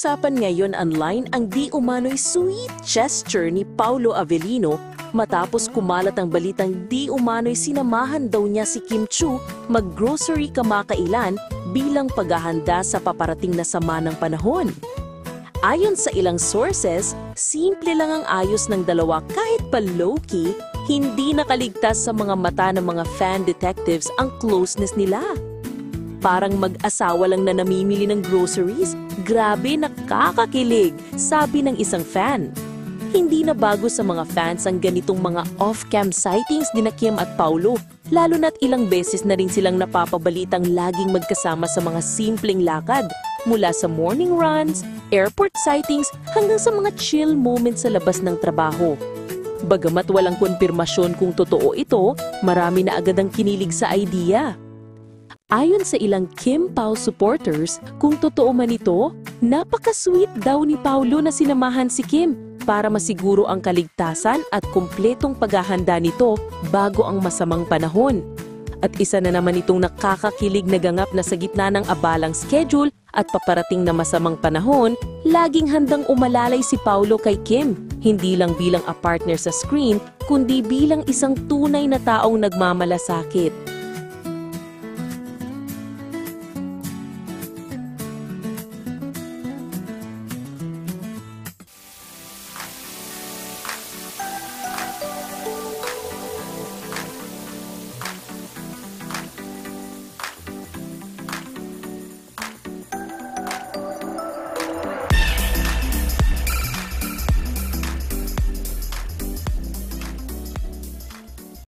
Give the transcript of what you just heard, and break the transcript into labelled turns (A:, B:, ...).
A: Pinag-uusapan ngayon online ang di umano'y sweet gesture ni Paulo Avellino matapos kumalat ang balitang di umano'y sinamahan daw niya si Kim Chiu mag-grocery kamakailan bilang paghahanda sa paparating na sama ng panahon. Ayon sa ilang sources, simple lang ang ayos ng dalawa kahit pa low-key, hindi nakaligtas sa mga mata ng mga fan detectives ang closeness nila. Parang mag-asawa lang na namimili ng groceries, grabe nakakakilig, sabi ng isang fan. Hindi na bago sa mga fans ang ganitong mga off-cam sightings ni Kim at Paulo, lalo na't ilang beses na rin silang napapabalitang laging magkasama sa mga simpleng lakad, mula sa morning runs, airport sightings, hanggang sa mga chill moments sa labas ng trabaho. Bagamat walang konfirmasyon kung totoo ito, marami na agad ang kinilig sa idea. Ayon sa ilang Kim Pao supporters, kung totoo man ito, napaka-sweet daw ni Paulo na sinamahan si Kim para masiguro ang kaligtasan at kumpletong paghahanda nito bago ang masamang panahon. At isa na naman itong nakakakilig na ganap na sa gitna ng abalang schedule at paparating na masamang panahon, laging handang umalalay si Paulo kay Kim, hindi lang bilang a partner sa screen, kundi bilang isang tunay na taong nagmamalasakit.